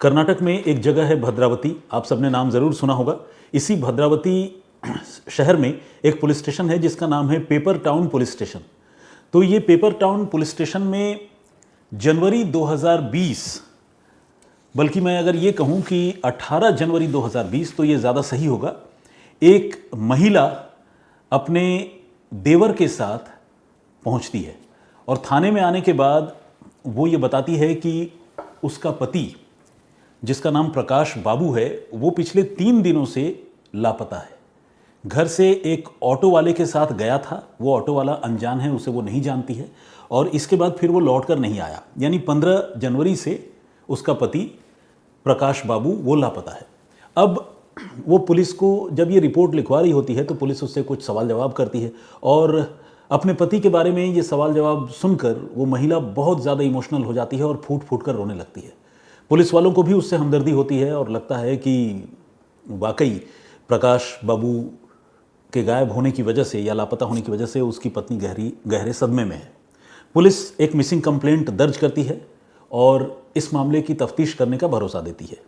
कर्नाटक में एक जगह है भद्रावती, आप सबने नाम ज़रूर सुना होगा। इसी भद्रावती शहर में एक पुलिस स्टेशन है जिसका नाम है पेपर टाउन पुलिस स्टेशन। तो ये पेपर टाउन पुलिस स्टेशन में जनवरी 2020, बल्कि मैं अगर ये कहूँ कि 18 जनवरी 2020 तो ये ज़्यादा सही होगा, एक महिला अपने देवर के साथ पहुंचती है और थाने में आने के बाद वो ये बताती है कि उसका पति, जिसका नाम प्रकाश बाबू है, वो पिछले 3 दिनों से लापता है। घर से एक ऑटो वाले के साथ गया था, वो ऑटो वाला अनजान है, उसे वो नहीं जानती है, और इसके बाद फिर वो लौट कर नहीं आया। यानी 15 जनवरी से उसका पति प्रकाश बाबू वो लापता है। अब वो पुलिस को जब ये रिपोर्ट लिखवा रही होती है तो पुलिस उससे कुछ सवाल जवाब करती है, और अपने पति के बारे में ये सवाल जवाब सुनकर वो महिला बहुत ज़्यादा इमोशनल हो जाती है और फूट फूट कर रोने लगती है। पुलिस वालों को भी उससे हमदर्दी होती है और लगता है कि वाकई प्रकाश बाबू के गायब होने की वजह से या लापता होने की वजह से उसकी पत्नी गहरे सदमे में है। पुलिस एक मिसिंग कंप्लेंट दर्ज करती है और इस मामले की तफ्तीश करने का भरोसा देती है।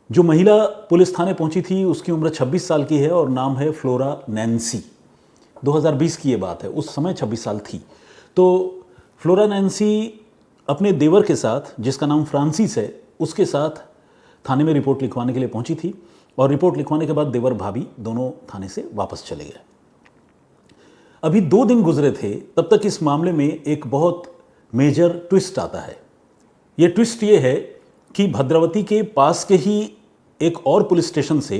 जो महिला पुलिस थाने पहुंची थी उसकी उम्र 26 साल की है और नाम है फ्लोरा नैन्सी। 2020 की ये बात है, उस समय 26 साल थी। तो फ्लोरा नैन्सी अपने देवर के साथ, जिसका नाम फ्रांसिस है, उसके साथ थाने में रिपोर्ट लिखवाने के लिए पहुंची थी, और रिपोर्ट लिखवाने के बाद देवर भाभी दोनों थाने से वापस चले गए। अभी 2 दिन गुजरे थे तब तक इस मामले में एक बहुत मेजर ट्विस्ट आता है। ये ट्विस्ट ये है कि भद्रावती के पास के ही एक और पुलिस स्टेशन से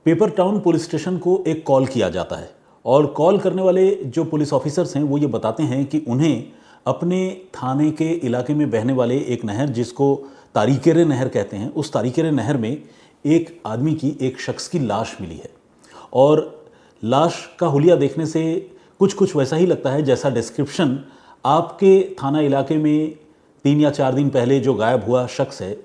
पेपर टाउन पुलिस स्टेशन को एक कॉल किया जाता है, और कॉल करने वाले जो पुलिस ऑफिसर्स हैं वो ये बताते हैं कि उन्हें अपने थाने के इलाके में बहने वाले एक नहर, जिसको तारीकेरे नहर कहते हैं, उस तारीकेरे नहर में एक आदमी की, एक शख्स की लाश मिली है। और लाश का हुलिया देखने से कुछ वैसा ही लगता है जैसा डिस्क्रिप्शन आपके थाना इलाके में 3 या 4 दिन पहले जो गायब हुआ शख्स है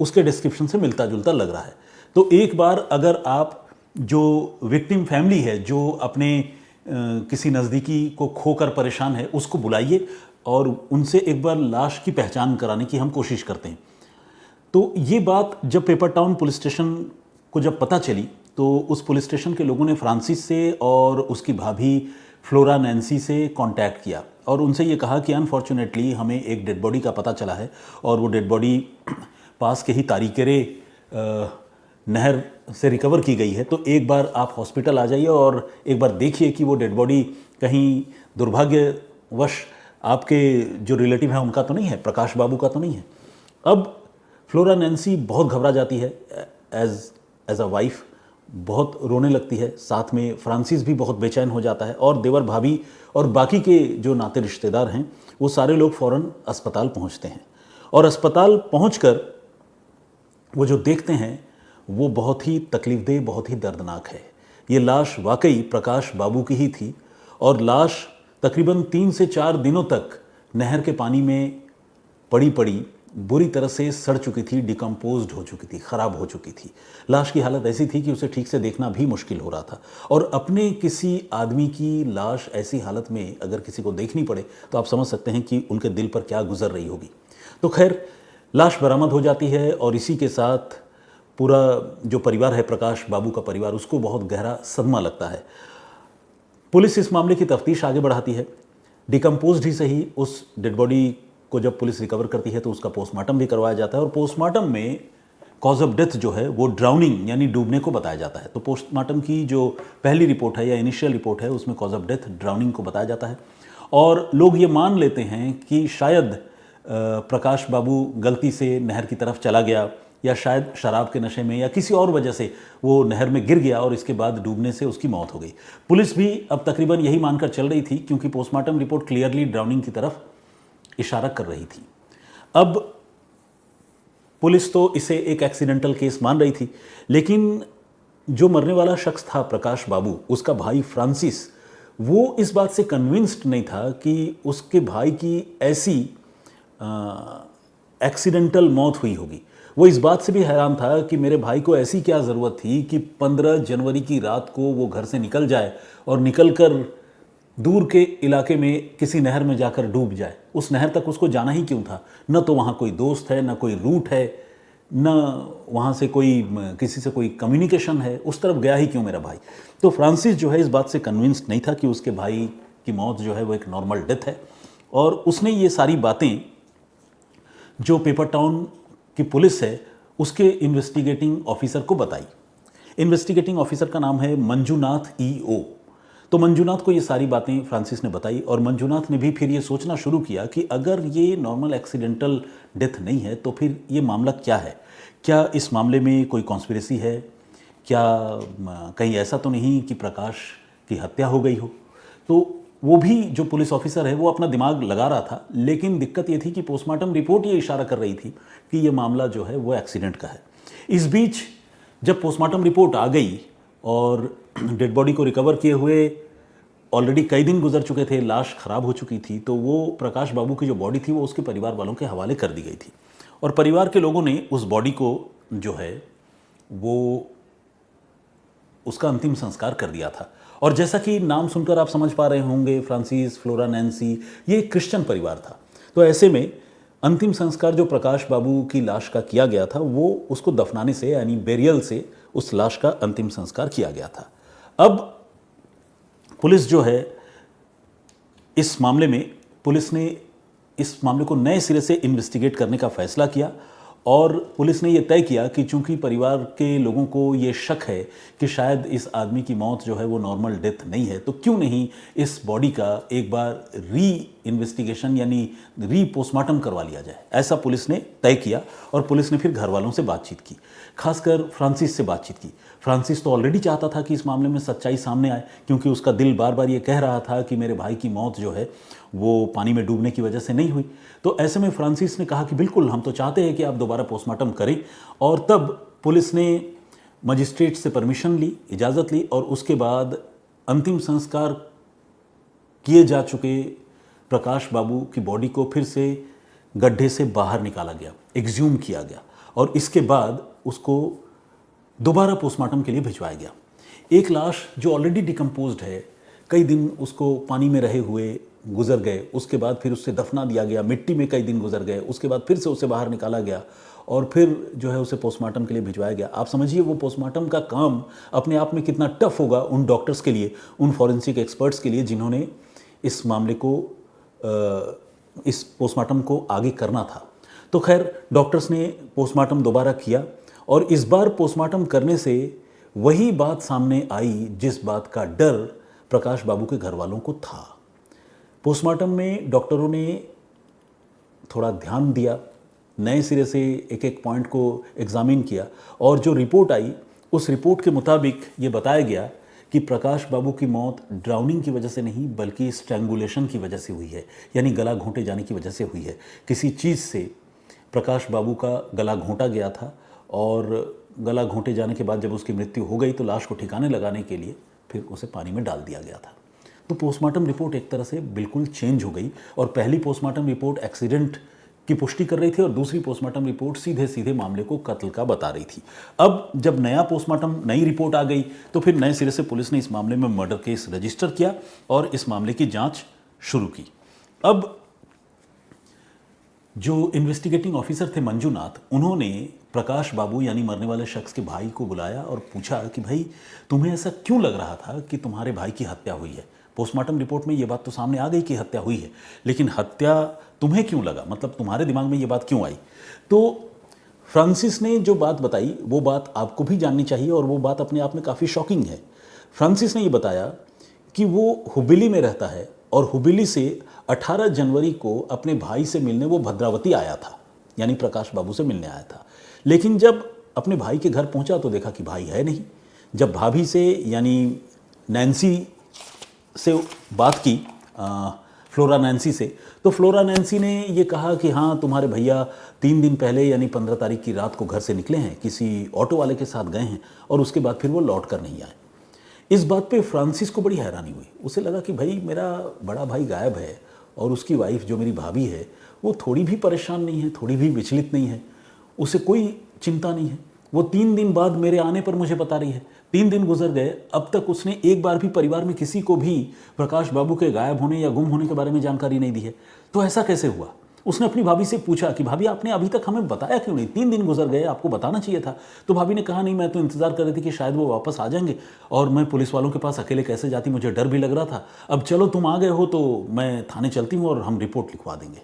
उसके डिस्क्रिप्शन से मिलता जुलता लग रहा है। तो एक बार अगर आप, जो विक्टिम फैमिली है, जो अपने किसी नज़दीकी को खोकर परेशान है, उसको बुलाइए और उनसे एक बार लाश की पहचान कराने की हम कोशिश करते हैं। तो ये बात जब पेपर टाउन पुलिस स्टेशन को जब पता चली तो उस पुलिस स्टेशन के लोगों ने फ्रांसिस से और उसकी भाभी फ्लोरा नैन्सी से कांटेक्ट किया और उनसे ये कहा कि अनफॉर्चुनेटली हमें एक डेड बॉडी का पता चला है, और वो डेड बॉडी पास के ही तारीकेरे नहर से रिकवर की गई है। तो एक बार आप हॉस्पिटल आ जाइए और एक बार देखिए कि वो डेड बॉडी कहीं दुर्भाग्यवश आपके जो रिलेटिव हैं उनका तो नहीं है, प्रकाश बाबू का तो नहीं है। अब फ्लोरा नैन्सी बहुत घबरा जाती है, एज अ वाइफ बहुत रोने लगती है। साथ में फ्रांसिस भी बहुत बेचैन हो जाता है, और देवर भाभी और बाकी के जो नाते रिश्तेदार हैं वो सारे लोग फ़ौरन अस्पताल पहुंचते हैं। और अस्पताल पहुंचकर वो जो देखते हैं वो बहुत ही तकलीफदेह, बहुत ही दर्दनाक है। ये लाश वाकई प्रकाश बाबू की ही थी, और लाश तकरीबन 3 से 4 दिनों तक नहर के पानी में पड़ी बुरी तरह से सड़ चुकी थी, डिकम्पोज्ड हो चुकी थी, ख़राब हो चुकी थी। लाश की हालत ऐसी थी कि उसे ठीक से देखना भी मुश्किल हो रहा था, और अपने किसी आदमी की लाश ऐसी हालत में अगर किसी को देखनी पड़े तो आप समझ सकते हैं कि उनके दिल पर क्या गुजर रही होगी। तो खैर, लाश बरामद हो जाती है, और इसी के साथ पूरा जो परिवार है, प्रकाश बाबू का परिवार, उसको बहुत गहरा सदमा लगता है। पुलिस इस मामले की तफ्तीश आगे बढ़ाती है। डिकम्पोज्ड ही सही, उस डेड बॉडी को जब पुलिस रिकवर करती है तो उसका पोस्टमार्टम भी करवाया जाता है, और पोस्टमार्टम में कॉज ऑफ डेथ जो है वो ड्राउनिंग यानी डूबने को बताया जाता है। तो पोस्टमार्टम की जो पहली रिपोर्ट है या इनिशियल रिपोर्ट है उसमें कॉज ऑफ डेथ ड्राउनिंग को बताया जाता है, और लोग ये मान लेते हैं कि शायद प्रकाश बाबू गलती से नहर की तरफ चला गया, या शायद शराब के नशे में या किसी और वजह से वो नहर में गिर गया और इसके बाद डूबने से उसकी मौत हो गई। पुलिस भी अब तकरीबन यही मानकर चल रही थी, क्योंकि पोस्टमार्टम रिपोर्ट क्लियरली ड्राउनिंग की तरफ इशारा कर रही थी। अब पुलिस तो इसे एक एक्सीडेंटल केस मान रही थी, लेकिन जो मरने वाला शख्स था प्रकाश बाबू, उसका भाई फ्रांसिस, वो इस बात से कन्विंस्ड नहीं था कि उसके भाई की ऐसी एक्सीडेंटल मौत हुई होगी। वो इस बात से भी हैरान था कि मेरे भाई को ऐसी क्या ज़रूरत थी कि 15 जनवरी की रात को वो घर से निकल जाए और निकल कर दूर के इलाके में किसी नहर में जाकर डूब जाए, उस नहर तक उसको जाना ही क्यों था? न तो वहाँ कोई दोस्त है, न कोई रूट है, न वहाँ से कोई किसी से कोई कम्युनिकेशन है, उस तरफ गया ही क्यों मेरा भाई? तो फ्रांसिस जो है इस बात से कन्विंस्ड नहीं था कि उसके भाई की मौत जो है वो एक नॉर्मल डेथ है, और उसने ये सारी बातें जो पेपर टाउन की पुलिस है उसके इन्वेस्टिगेटिंग ऑफिसर को बताई। इन्वेस्टिगेटिंग ऑफिसर का नाम है मंजूनाथ ईओ। तो मंजूनाथ को ये सारी बातें फ्रांसिस ने बताई, और मंजूनाथ ने भी फिर ये सोचना शुरू किया कि अगर ये नॉर्मल एक्सीडेंटल डेथ नहीं है तो फिर ये मामला क्या है? क्या इस मामले में कोई कॉन्स्पिरेसी है? क्या कहीं ऐसा तो नहीं कि प्रकाश की हत्या हो गई हो? तो वो भी जो पुलिस ऑफिसर है वो अपना दिमाग लगा रहा था, लेकिन दिक्कत ये थी कि पोस्टमार्टम रिपोर्ट ये इशारा कर रही थी कि ये मामला जो है वो एक्सीडेंट का है। इस बीच जब पोस्टमार्टम रिपोर्ट आ गई और डेड बॉडी को रिकवर किए हुए ऑलरेडी कई दिन गुजर चुके थे, लाश खराब हो चुकी थी, तो वो प्रकाश बाबू की जो बॉडी थी वो उसके परिवार वालों के हवाले कर दी गई थी, और परिवार के लोगों ने उस बॉडी को जो है वो उसका अंतिम संस्कार कर दिया था। और जैसा कि नाम सुनकर आप समझ पा रहे होंगे, फ्रांसिस, फ्लोरा, नैन्सी, ये एक क्रिश्चियन परिवार था। तो ऐसे में अंतिम संस्कार जो प्रकाश बाबू की लाश का किया गया था वो उसको दफनाने से यानी बेरियल से उस लाश का अंतिम संस्कार किया गया था। अब पुलिस जो है इस मामले में पुलिस ने इस मामले को नए सिरे से इन्वेस्टिगेट करने का फैसला किया, और पुलिस ने यह तय किया कि चूंकि परिवार के लोगों को ये शक है कि शायद इस आदमी की मौत जो है वो नॉर्मल डेथ नहीं है, तो क्यों नहीं इस बॉडी का एक बार री इन्वेस्टिगेशन यानी री पोस्टमार्टम करवा लिया जाए। ऐसा पुलिस ने तय किया, और पुलिस ने फिर घर वालों से बातचीत की, खासकर फ्रांसिस से बातचीत की। फ्रांसिस तो ऑलरेडी चाहता था कि इस मामले में सच्चाई सामने आए, क्योंकि उसका दिल बार बार ये कह रहा था कि मेरे भाई की मौत जो है वो पानी में डूबने की वजह से नहीं हुई। तो ऐसे में फ्रांसिस ने कहा कि बिल्कुल, हम तो चाहते हैं कि आप दोबारा पोस्टमार्टम करें। और तब पुलिस ने मजिस्ट्रेट से परमिशन ली, इजाज़त ली, और उसके बाद अंतिम संस्कार किए जा चुके प्रकाश बाबू की बॉडी को फिर से गड्ढे से बाहर निकाला गया, एक्सह्यूम किया गया, और इसके बाद उसको दोबारा पोस्टमार्टम के लिए भिजवाया गया। एक लाश जो ऑलरेडी डिकम्पोज्ड है, कई दिन उसको पानी में रहे हुए गुजर गए, उसके बाद फिर उससे दफना दिया गया, मिट्टी में कई दिन गुजर गए, उसके बाद फिर से उसे बाहर निकाला गया, और फिर जो है उसे पोस्टमार्टम के लिए भिजवाया गया। आप समझिए वो पोस्टमार्टम का काम अपने आप में कितना टफ होगा उन डॉक्टर्स के लिए, उन फॉरेंसिक एक्सपर्ट्स के लिए जिन्होंने इस मामले को इस पोस्टमार्टम को आगे करना था। तो खैर डॉक्टर्स ने पोस्टमार्टम दोबारा किया, और इस बार पोस्टमार्टम करने से वही बात सामने आई जिस बात का डर प्रकाश बाबू के घर वालों को था। पोस्टमार्टम में डॉक्टरों ने थोड़ा ध्यान दिया, नए सिरे से एक एक पॉइंट को एग्जामिन किया, और जो रिपोर्ट आई उस रिपोर्ट के मुताबिक ये बताया गया कि प्रकाश बाबू की मौत ड्राउनिंग की वजह से नहीं बल्कि स्ट्रैंगुलेशन की वजह से हुई है, यानी गला घोंटे जाने की वजह से हुई है। किसी चीज़ से प्रकाश बाबू का गला घोंटा गया था, और गला घोंटे जाने के बाद जब उसकी मृत्यु हो गई तो लाश को ठिकाने लगाने के लिए फिर उसे पानी में डाल दिया गया था। तो पोस्टमार्टम रिपोर्ट एक तरह से बिल्कुल चेंज हो गई, और पहली पोस्टमार्टम रिपोर्ट एक्सीडेंट की पुष्टि कर रही थी, और दूसरी पोस्टमार्टम रिपोर्ट सीधे सीधे मामले को कत्ल का बता रही थी। अब जब नया पोस्टमार्टम नई रिपोर्ट आ गई तो फिर नए सिरे से पुलिस ने इस मामले में मर्डर केस रजिस्टर किया और इस मामले की जांच शुरू की। अब जो इन्वेस्टिगेटिंग ऑफिसर थे मंजूनाथ, उन्होंने प्रकाश बाबू यानी मरने वाले शख्स के भाई को बुलाया और पूछा कि भाई तुम्हें ऐसा क्यों लग रहा था कि तुम्हारे भाई की हत्या हुई है? पोस्टमार्टम रिपोर्ट में ये बात तो सामने आ गई कि हत्या हुई है, लेकिन हत्या तुम्हें क्यों लगा, मतलब तुम्हारे दिमाग में ये बात क्यों आई? तो फ्रांसिस ने जो बात बताई वो बात आपको भी जाननी चाहिए, और वो बात अपने आप में काफ़ी शॉकिंग है। फ्रांसिस ने ये बताया कि वो हुबली में रहता है, और हुबली से 18 जनवरी को अपने भाई से मिलने वो भद्रावती आया था, यानी प्रकाश बाबू से मिलने आया था। लेकिन जब अपने भाई के घर पहुंचा तो देखा कि भाई है नहीं। जब भाभी से यानी नैन्सी से बात की, फ्लोरा नैन्सी से, तो फ्लोरा नैन्सी ने ये कहा कि हाँ तुम्हारे भैया 3 दिन पहले यानी 15 तारीख की रात को घर से निकले हैं, किसी ऑटो वाले के साथ गए हैं, और उसके बाद फिर वो लौट कर नहीं आए। इस बात पे फ्रांसिस को बड़ी हैरानी हुई। उसे लगा कि भाई मेरा बड़ा भाई गायब है, और उसकी वाइफ जो मेरी भाभी है वो थोड़ी भी परेशान नहीं है, थोड़ी भी विचलित नहीं है, उसे कोई चिंता नहीं है। वो 3 दिन बाद मेरे आने पर मुझे बता रही है, 3 दिन गुजर गए, अब तक उसने एक बार भी परिवार में किसी को भी प्रकाश बाबू के गायब होने या गुम होने के बारे में जानकारी नहीं दी है। तो ऐसा कैसे हुआ? उसने अपनी भाभी से पूछा कि भाभी आपने अभी तक हमें बताया क्यों नहीं, 3 दिन गुजर गए, आपको बताना चाहिए था। तो भाभी ने कहा नहीं, मैं तो इंतजार कर रही थी कि शायद वो वापस आ जाएंगे, और मैं पुलिस वालों के पास अकेले कैसे जाती, मुझे डर भी लग रहा था। अब चलो तुम आ गए हो तो मैं थाने चलती हूँ और हम रिपोर्ट लिखवा देंगे।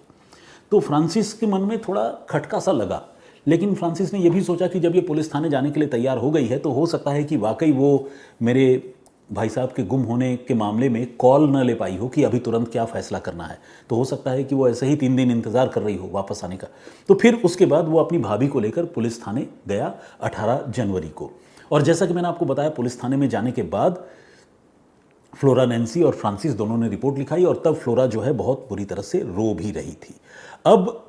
तो फ्रांसिस के मन में थोड़ा खटका सा लगा, लेकिन फ्रांसिस ने यह भी सोचा कि जब ये पुलिस थाने जाने के लिए तैयार हो गई है तो हो सकता है कि वाकई वो मेरे भाई साहब के गुम होने के मामले में कॉल न ले पाई हो कि अभी तुरंत क्या फैसला करना है। तो हो सकता है कि वो ऐसे ही 3 दिन इंतज़ार कर रही हो वापस आने का। तो फिर उसके बाद वो अपनी भाभी को लेकर पुलिस थाने गया 18 जनवरी को। और जैसा कि मैंने आपको बताया, पुलिस थाने में जाने के बाद फ्लोरा नैन्सी और फ्रांसिस दोनों ने रिपोर्ट लिखाई, और तब फ्लोरा जो है बहुत बुरी तरह से रो भी रही थी। अब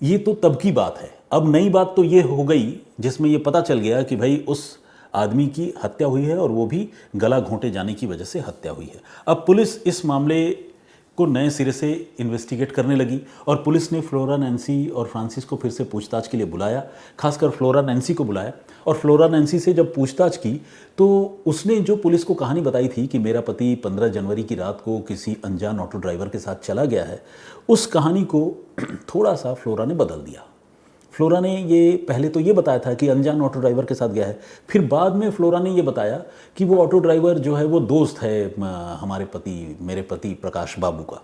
ये तो तब की बात है। अब नई बात तो ये हो गई जिसमें ये पता चल गया कि भाई उस आदमी की हत्या हुई है, और वो भी गला घोंटे जाने की वजह से हत्या हुई है। अब पुलिस इस मामले को नए सिरे से इन्वेस्टिगेट करने लगी, और पुलिस ने फ्लोरा नैन्सी और फ्रांसिस को फिर से पूछताछ के लिए बुलाया, खासकर फ्लोरा नैन्सी को बुलाया। और फ्लोरा नैन्सी से जब पूछताछ की तो उसने जो पुलिस को कहानी बताई थी कि मेरा पति 15 जनवरी की रात को किसी अनजान ऑटो ड्राइवर के साथ चला गया है, उस कहानी को थोड़ा सा फ्लोरा ने बदल दिया। फ्लोरा ने ये पहले तो ये बताया था कि अनजान ऑटो ड्राइवर के साथ गया है, फिर बाद में फ्लोरा ने ये बताया कि वो ऑटो ड्राइवर जो है वो दोस्त है मेरे पति प्रकाश बाबू का।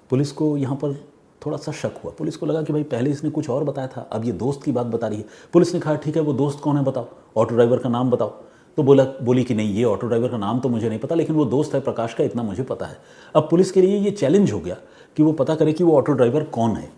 पुलिस को यहाँ पर थोड़ा सा शक हुआ। पुलिस को लगा कि भाई पहले इसने कुछ और बताया था, अब ये दोस्त की बात बता रही है। पुलिस ने कहा ठीक है, वो दोस्त कौन है बताओ, ऑटो ड्राइवर का नाम बताओ। तो बोली कि नहीं, ये ऑटो ड्राइवर का नाम तो मुझे नहीं पता, लेकिन वो दोस्त है प्रकाश का, इतना मुझे पता है। अब पुलिस के लिए ये चैलेंज हो गया कि वो पता करे कि वो ऑटो ड्राइवर कौन है।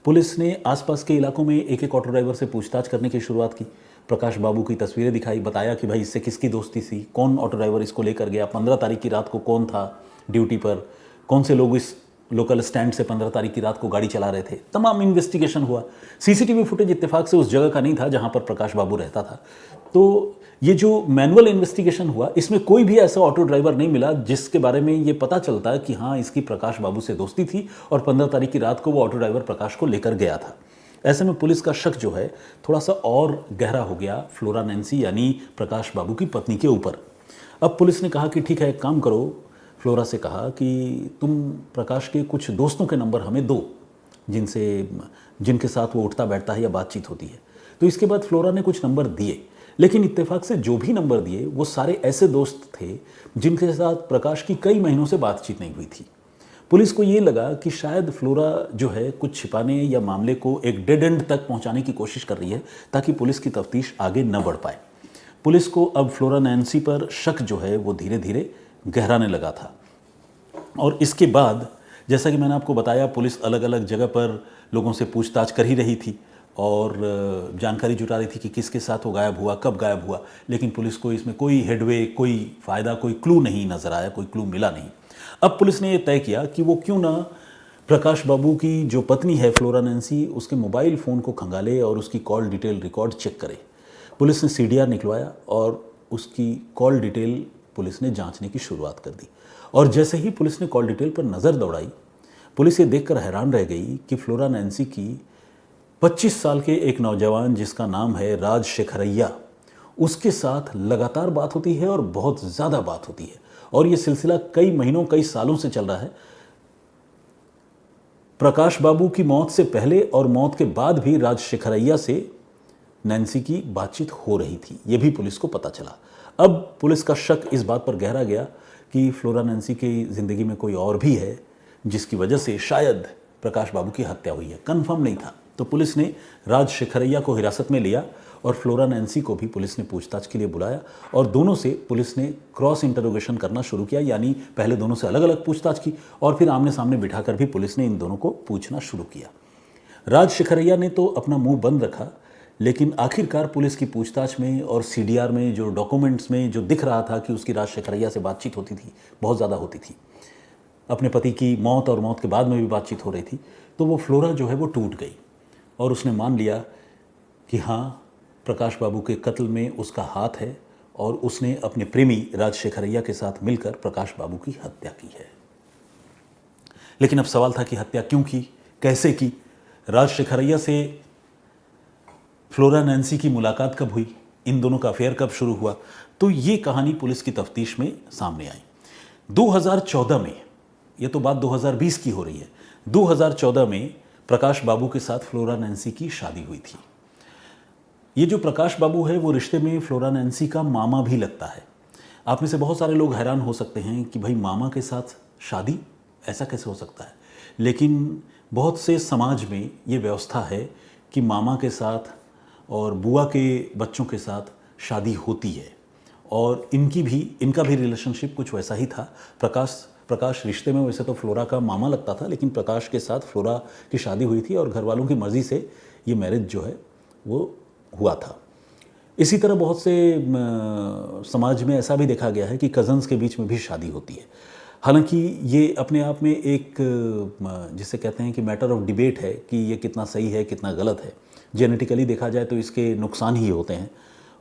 पुलिस ने आसपास के इलाकों में एक एक ऑटो ड्राइवर से पूछताछ करने की शुरुआत की। प्रकाश बाबू की तस्वीरें दिखाई, बताया कि भाई इससे किसकी दोस्ती थी, कौन ऑटो ड्राइवर इसको लेकर गया, 15 तारीख की रात को कौन था ड्यूटी पर, कौन से लोग इस लोकल स्टैंड से 15 तारीख की रात को गाड़ी चला रहे थे। तमाम इन्वेस्टिगेशन हुआ। सीसीटीवी फुटेज इत्तेफाक से उस जगह का नहीं था जहां पर प्रकाश बाबू रहता था। तो ये जो मैनुअल इन्वेस्टिगेशन हुआ, इसमें कोई भी ऐसा ऑटो ड्राइवर नहीं मिला जिसके बारे में ये पता चलता कि हाँ इसकी प्रकाश बाबू से दोस्ती थी और 15 तारीख की रात को वो ऑटो ड्राइवर प्रकाश को लेकर गया था। ऐसे में पुलिस का शक जो है थोड़ा सा और गहरा हो गया फ्लोरा नैन्सी यानी प्रकाश बाबू की पत्नी के ऊपर। अब पुलिस ने कहा कि ठीक है, एक काम करो, फ्लोरा से कहा कि तुम प्रकाश के कुछ दोस्तों के नंबर हमें दो जिनके साथ वो उठता बैठता है या बातचीत होती है। तो इसके बाद फ्लोरा ने कुछ नंबर दिए, लेकिन इत्तेफाक से जो भी नंबर दिए वो सारे ऐसे दोस्त थे जिनके साथ प्रकाश की कई महीनों से बातचीत नहीं हुई थी। पुलिस को ये लगा कि शायद फ्लोरा जो है कुछ छिपाने या मामले को एक डेड एंड तक पहुंचाने की कोशिश कर रही है ताकि पुलिस की तफ्तीश आगे न बढ़ पाए। पुलिस को अब फ्लोरा नैन्सी पर शक जो है वो धीरे धीरे गहराने लगा था। और इसके बाद जैसा कि मैंने आपको बताया, पुलिस अलग अलग जगह पर लोगों से पूछताछ कर ही रही थी और जानकारी जुटा रही थी कि किसके साथ वो गायब हुआ, कब गायब हुआ, लेकिन पुलिस को इसमें कोई हेडवे, कोई फ़ायदा, कोई क्लू नहीं नज़र आया, कोई क्लू मिला नहीं। अब पुलिस ने ये तय किया कि वो क्यों ना प्रकाश बाबू की जो पत्नी है फ्लोरा नैन्सी, उसके मोबाइल फ़ोन को खंगाले और उसकी कॉल डिटेल रिकॉर्ड चेक करे। पुलिस ने CDR निकलवाया और उसकी कॉल डिटेल पुलिस ने जांचने की शुरुआत कर दी। और जैसे ही पुलिस ने कॉल डिटेल पर नज़र दौड़ाई, पुलिस ये देखकर हैरान रह गई कि फ्लोरा नैन्सी की 25 साल के एक नौजवान जिसका नाम है राज शेखरैया, उसके साथ लगातार बात होती है और बहुत ज़्यादा बात होती है। और ये सिलसिला कई महीनों, कई सालों से चल रहा है। प्रकाश बाबू की मौत से पहले और मौत के बाद भी राज शेखरैया से नैन्सी की बातचीत हो रही थी, ये भी पुलिस को पता चला। अब पुलिस का शक इस बात पर गहरा गया कि फ्लोरा नैन्सी की ज़िंदगी में कोई और भी है जिसकी वजह से शायद प्रकाश बाबू की हत्या हुई है। कन्फर्म नहीं था। तो पुलिस ने राज शेखरैया को हिरासत में लिया और फ्लोरा नैन्सी को भी पुलिस ने पूछताछ के लिए बुलाया और दोनों से पुलिस ने क्रॉस इंटरोगेशन करना शुरू किया, यानी पहले दोनों से अलग अलग पूछताछ की और फिर आमने सामने बिठाकर भी पुलिस ने इन दोनों को पूछना शुरू किया। राज शेखरैया ने तो अपना मुंह बंद रखा, लेकिन आखिरकार पुलिस की पूछताछ में और CDR में जो डॉक्यूमेंट्स में जो दिख रहा था कि उसकी राज शेखरैया से बातचीत होती थी, बहुत ज़्यादा होती थी, अपने पति की मौत और मौत के बाद में भी बातचीत हो रही थी, तो वो फ्लोरा जो है वो टूट गई और उसने मान लिया कि हाँ, प्रकाश बाबू के कत्ल में उसका हाथ है और उसने अपने प्रेमी राज शेखरैया के साथ मिलकर प्रकाश बाबू की हत्या की है। लेकिन अब सवाल था कि हत्या क्यों की, कैसे की? राज शेखरैया से फ्लोरा नैन्सी की मुलाकात कब हुई, इन दोनों का अफेयर कब शुरू हुआ, तो ये कहानी पुलिस की तफ्तीश में सामने आई। 2014 में, ये तो बात 2020 की हो रही है, 2014 में प्रकाश बाबू के साथ फ्लोरा नैन्सी की शादी हुई थी। ये जो प्रकाश बाबू है वो रिश्ते में फ्लोरा नैन्सी का मामा भी लगता है। आप में से बहुत सारे लोग हैरान हो सकते हैं कि भाई मामा के साथ शादी, ऐसा कैसे हो सकता है, लेकिन बहुत से समाज में ये व्यवस्था है कि मामा के साथ और बुआ के बच्चों के साथ शादी होती है, और इनका भी रिलेशनशिप कुछ वैसा ही था। प्रकाश रिश्ते में वैसे तो फ्लोरा का मामा लगता था, लेकिन प्रकाश के साथ फ्लोरा की शादी हुई थी और घर वालों की मर्ज़ी से ये मैरिज जो है वो हुआ था। इसी तरह बहुत से समाज में ऐसा भी देखा गया है कि कज़न्स के बीच में भी शादी होती है। हालांकि ये अपने आप में एक जिसे कहते हैं कि मैटर ऑफ डिबेट है कि ये कितना सही है कितना गलत है। जेनेटिकली देखा जाए तो इसके नुकसान ही होते हैं,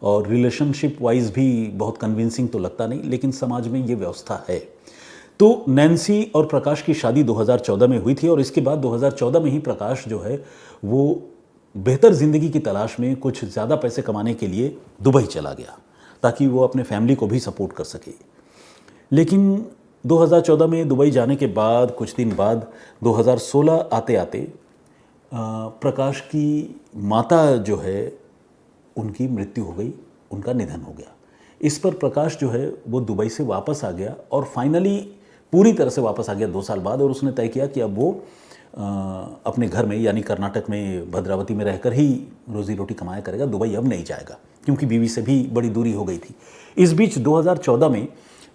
और रिलेशनशिप वाइज भी बहुत कन्विंसिंग तो लगता नहीं, लेकिन समाज में ये व्यवस्था है। तो नैन्सी और प्रकाश की शादी 2014 में हुई थी, और इसके बाद 2014 में ही प्रकाश जो है वो बेहतर ज़िंदगी की तलाश में कुछ ज़्यादा पैसे कमाने के लिए दुबई चला गया, ताकि वो अपने फैमिली को भी सपोर्ट कर सके। लेकिन 2014 में दुबई जाने के बाद कुछ दिन बाद 2016 आते आते प्रकाश की माता जो है उनकी मृत्यु हो गई, उनका निधन हो गया। इस पर प्रकाश जो है वो दुबई से वापस आ गया, और फाइनली पूरी तरह से वापस आ गया 2 साल बाद, और उसने तय किया कि अब वो अपने घर में यानी कर्नाटक में भद्रावती में रहकर ही रोज़ी रोटी कमाया करेगा, दुबई अब नहीं जाएगा, क्योंकि बीवी से भी बड़ी दूरी हो गई थी। इस बीच 2014 में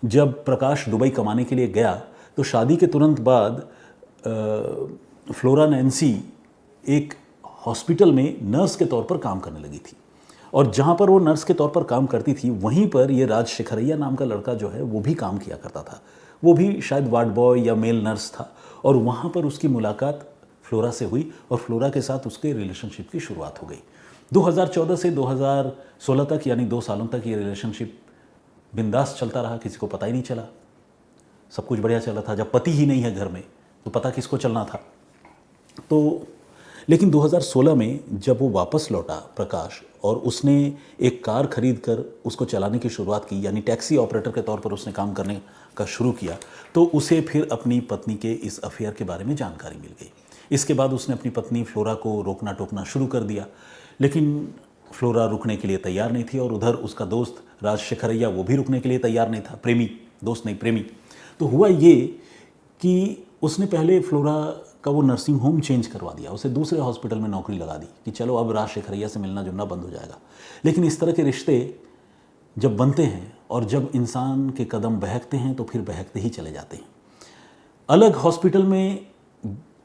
जब प्रकाश दुबई कमाने के लिए गया, तो शादी के तुरंत बाद फ्लोरा नैन्सी एक हॉस्पिटल में नर्स के तौर पर काम करने लगी थी, और जहाँ पर वो नर्स के तौर पर काम करती थी वहीं पर ये राज शेखरैया नाम का लड़का जो है वो भी काम किया करता था। वो भी शायद वार्ड बॉय या मेल नर्स था, और वहाँ पर उसकी मुलाकात फ्लोरा से हुई, और फ्लोरा के साथ उसके रिलेशनशिप की शुरुआत हो गई। 2014 से 2016 तक यानी 2 सालों तक ये रिलेशनशिप बिंदास चलता रहा, किसी को पता ही नहीं चला, सब कुछ बढ़िया चला था। जब पति ही नहीं है घर में तो पता किसको चलना था। तो लेकिन 2016 में जब वो वापस लौटा प्रकाश, और उसने एक कार खरीद कर उसको चलाने की शुरुआत की, यानी टैक्सी ऑपरेटर के तौर पर उसने काम करने का शुरू किया, तो उसे फिर अपनी पत्नी के इस अफेयर के बारे में जानकारी मिल गई। इसके बाद उसने अपनी पत्नी फ्लोरा को रोकना टोकना शुरू कर दिया, लेकिन फ्लोरा रुकने के लिए तैयार नहीं थी, और उधर उसका दोस्त राज शेखरैया वो भी रुकने के लिए तैयार नहीं था, प्रेमी, दोस्त नहीं प्रेमी। तो हुआ ये कि उसने पहले फ्लोरा का वो नर्सिंग होम चेंज करवा दिया, उसे दूसरे हॉस्पिटल में नौकरी लगा दी कि चलो अब राज शेखरैया से मिलना जुलना बंद हो जाएगा। लेकिन इस तरह के रिश्ते जब बनते हैं और जब इंसान के कदम बहकते हैं तो फिर बहकते ही चले जाते हैं। अलग हॉस्पिटल में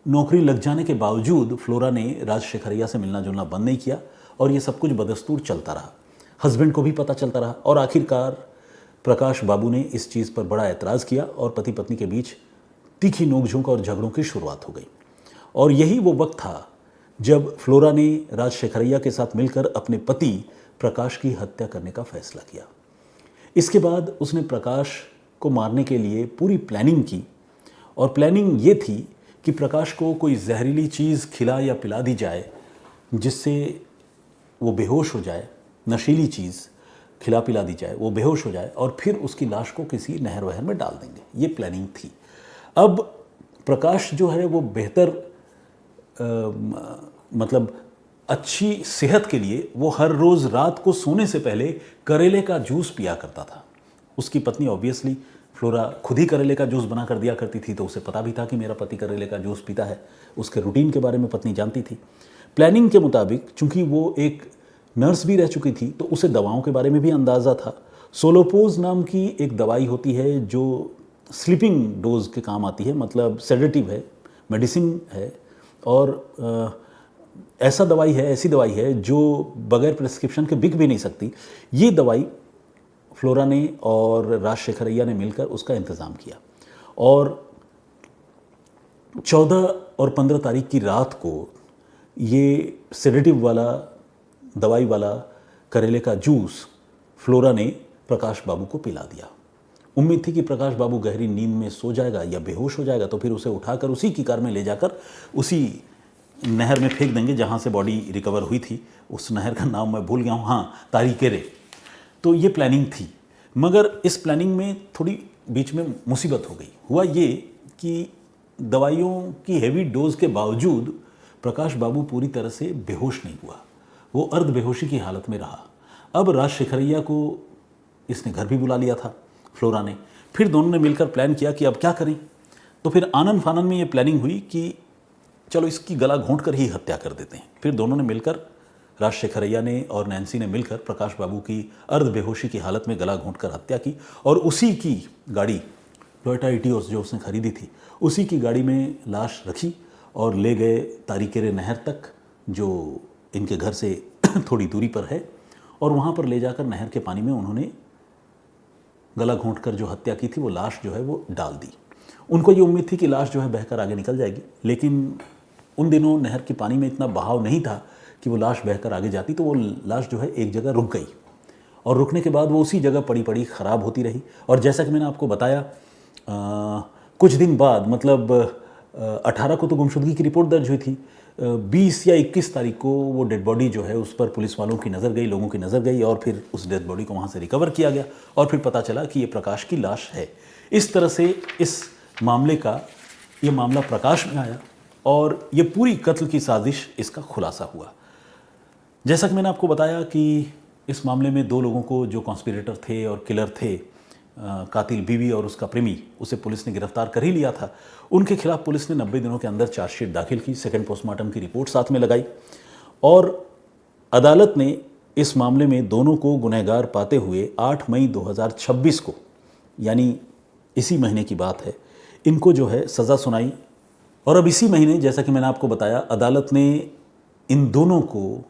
नौकरी लग जाने के बावजूद फ्लोरा ने राज शेखरैया से मिलना जुलना बंद नहीं किया, और ये सब कुछ बदस्तूर चलता रहा। हस्बैंड को भी पता चलता रहा, और आखिरकार प्रकाश बाबू ने इस चीज़ पर बड़ा एतराज़ किया, और पति पत्नी के बीच तीखी नोकझोंक और झगड़ों की शुरुआत हो गई। और यही वो वक्त था जब फ्लोरा ने राज शेखरैया के साथ मिलकर अपने पति प्रकाश की हत्या करने का फैसला किया। इसके बाद उसने प्रकाश को मारने के लिए पूरी प्लानिंग की, और प्लानिंग ये थी कि प्रकाश को कोई जहरीली चीज़ खिला या पिला दी जाए जिससे वो बेहोश हो जाए, नशीली चीज़ खिला पिला दी जाए, वो बेहोश हो जाए, और फिर उसकी लाश को किसी नहर वहर में डाल देंगे। ये प्लानिंग थी। अब प्रकाश जो है वो बेहतर मतलब अच्छी सेहत के लिए वो हर रोज़ रात को सोने से पहले करेले का जूस पिया करता था। उसकी पत्नी ऑब्वियसली फ्लोरा खुद ही करेले का जूस बना कर दिया करती थी, तो उसे पता भी था कि मेरा पति करेले का जूस पीता है। उसके रूटीन के बारे में पत्नी जानती थी। प्लानिंग के मुताबिक चूंकि वो एक नर्स भी रह चुकी थी तो उसे दवाओं के बारे में भी अंदाज़ा था। सोलोपोज नाम की एक दवाई होती है जो स्लीपिंग डोज के काम आती है, मतलब सेडेटिव है, मेडिसिन है, और ऐसी दवाई है जो बगैर प्रिस्क्रिप्शन के बिक भी नहीं सकती। ये दवाई फ्लोरा ने और राज शेखरैया ने मिलकर उसका इंतज़ाम किया, और 14 और 15 तारीख की रात को ये सेडेटिव वाला दवाई वाला करेले का जूस फ्लोरा ने प्रकाश बाबू को पिला दिया। उम्मीद थी कि प्रकाश बाबू गहरी नींद में सो जाएगा या बेहोश हो जाएगा, तो फिर उसे उठाकर उसी की कार में ले जाकर उसी नहर में फेंक देंगे जहाँ से बॉडी रिकवर हुई थी। उस नहर का नाम मैं भूल गया हूँ, हाँ, तारीकेरे। तो ये प्लानिंग थी, मगर इस प्लानिंग में थोड़ी बीच में मुसीबत हो गई। हुआ ये कि दवाइयों की हेवी डोज के बावजूद प्रकाश बाबू पूरी तरह से बेहोश नहीं हुआ, वो अर्ध बेहोशी की हालत में रहा। अब राज शेखरैया को इसने घर भी बुला लिया था, फ्लोरा ने। फिर दोनों ने मिलकर प्लान किया कि अब क्या करें। तो फिर आनन फानन में ये प्लानिंग हुई कि चलो इसकी गला घोंट कर ही हत्या कर देते हैं। फिर दोनों ने मिलकर, राज शेखरैया ने और नैन्सी ने मिलकर प्रकाश बाबू की अर्ध बेहोशी की हालत में गला घोंट कर हत्या की और उसी की गाड़ी, टोयोटा इटियोस जो उसने खरीदी थी, उसी की गाड़ी में लाश रखी और ले गए तारीकेरे नहर तक, जो इनके घर से थोड़ी दूरी पर है। और वहाँ पर ले जाकर नहर के पानी में उन्होंने गला घोंट कर जो हत्या की थी वो लाश जो है वो डाल दी। उनको ये उम्मीद थी कि लाश जो है बहकर आगे निकल जाएगी, लेकिन उन दिनों नहर के पानी में इतना बहाव नहीं था कि वो लाश बहकर आगे जाती। तो वो लाश जो है एक जगह रुक गई और रुकने के बाद वो उसी जगह पड़ी पड़ी ख़राब होती रही। और जैसा कि मैंने आपको बताया, कुछ दिन बाद, मतलब 18 को तो गुमशुदगी की रिपोर्ट दर्ज हुई थी, 20 या 21 तारीख को वो डेड बॉडी जो है उस पर पुलिस वालों की नज़र गई, लोगों की नज़र गई और फिर उस डेड बॉडी को वहाँ से रिकवर किया गया और फिर पता चला कि ये प्रकाश की लाश है। इस तरह से इस मामले का, ये मामला प्रकाश में आया और ये पूरी कत्ल की साजिश इसका खुलासा हुआ। जैसा कि मैंने आपको बताया कि इस मामले में दो लोगों को, जो कॉन्स्पिरेटर थे और किलर थे, कातिल बीवी और उसका प्रेमी, उसे पुलिस ने गिरफ्तार कर ही लिया था। उनके खिलाफ पुलिस ने 90 दिनों के अंदर चार्जशीट दाखिल की, सेकंड पोस्टमार्टम की रिपोर्ट साथ में लगाई और अदालत ने इस मामले में दोनों को गुनहगार पाते हुए 8 मई 2026 को, यानी इसी महीने की बात है, इनको जो है सज़ा सुनाई। और अब इसी महीने, जैसा कि मैंने आपको बताया, अदालत ने इन दोनों को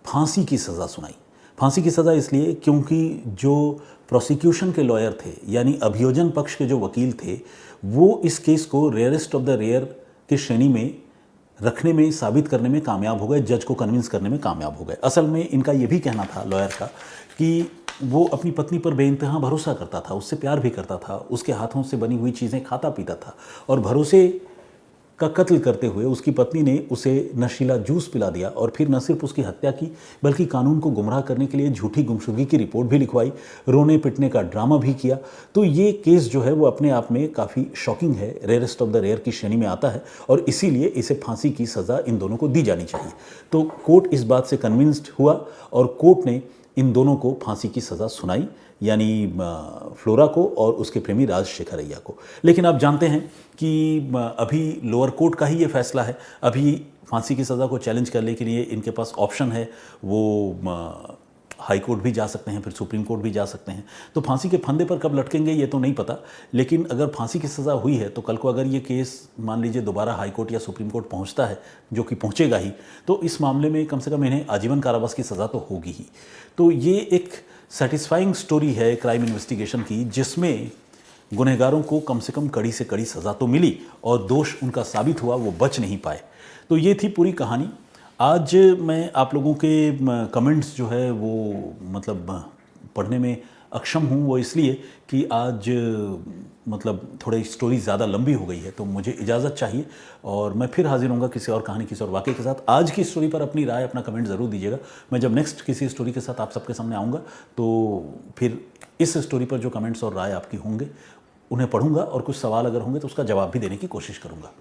फांसी की सज़ा सुनाई। फांसी की सज़ा इसलिए क्योंकि जो प्रोसिक्यूशन के लॉयर थे, यानी अभियोजन पक्ष के जो वकील थे, वो इस केस को रेयरेस्ट ऑफ द रेयर की श्रेणी में रखने में, साबित करने में कामयाब हो गए, जज को कन्विंस करने में कामयाब हो गए। असल में इनका ये भी कहना था, लॉयर का, कि वो अपनी पत्नी पर बेइंतहा भरोसा करता था, उससे प्यार भी करता था, उसके हाथों से बनी हुई चीज़ें खाता पीता था और भरोसे का कत्ल करते हुए उसकी पत्नी ने उसे नशीला जूस पिला दिया और फिर न सिर्फ उसकी हत्या की, बल्कि कानून को गुमराह करने के लिए झूठी गुमशुदगी की रिपोर्ट भी लिखवाई, रोने पिटने का ड्रामा भी किया। तो ये केस जो है वो अपने आप में काफ़ी शॉकिंग है, रेयरेस्ट ऑफ द रेयर की श्रेणी में आता है और इसीलिए इसे फांसी की सज़ा इन दोनों को दी जानी चाहिए। तो कोर्ट इस बात से कन्विंस्ड हुआ और कोर्ट ने इन दोनों को फांसी की सज़ा सुनाई, यानी फ्लोरा को और उसके प्रेमी राज शेखरैया को। लेकिन आप जानते हैं कि अभी लोअर कोर्ट का ही ये फैसला है। अभी फांसी की सज़ा को चैलेंज करने के लिए इनके पास ऑप्शन है, वो हाई कोर्ट भी जा सकते हैं, फिर सुप्रीम कोर्ट भी जा सकते हैं। तो फांसी के फंदे पर कब लटकेंगे ये तो नहीं पता, लेकिन अगर फांसी की सज़ा हुई है तो कल को अगर ये केस मान लीजिए दोबारा हाई कोर्ट या सुप्रीम कोर्ट पहुंचता है, जो कि पहुंचेगा ही, तो इस मामले में कम से कम इन्हें आजीवन कारावास की सज़ा तो होगी ही। तो ये एक सेटिस्फाइंग स्टोरी है क्राइम इन्वेस्टिगेशन की, जिसमें गुनहगारों को कम से कम कड़ी से कड़ी सज़ा तो मिली और दोष उनका साबित हुआ, वो बच नहीं पाए। तो ये थी पूरी कहानी। आज मैं आप लोगों के कमेंट्स जो है वो मतलब पढ़ने में अक्षम हूँ, वो इसलिए कि आज मतलब थोड़ी स्टोरी ज़्यादा लंबी हो गई है, तो मुझे इजाज़त चाहिए और मैं फिर हाजिर होऊंगा किसी और कहानी, किसी और वाक़े के साथ। आज की स्टोरी पर अपनी राय, अपना कमेंट ज़रूर दीजिएगा। मैं जब नेक्स्ट किसी स्टोरी के साथ आप सबके सामने आऊँगा तो फिर इस स्टोरी पर जो कमेंट्स और राय आपकी होंगे उन्हें पढ़ूंगा और कुछ सवाल अगर होंगे तो उसका जवाब भी देने की कोशिश करूँगा।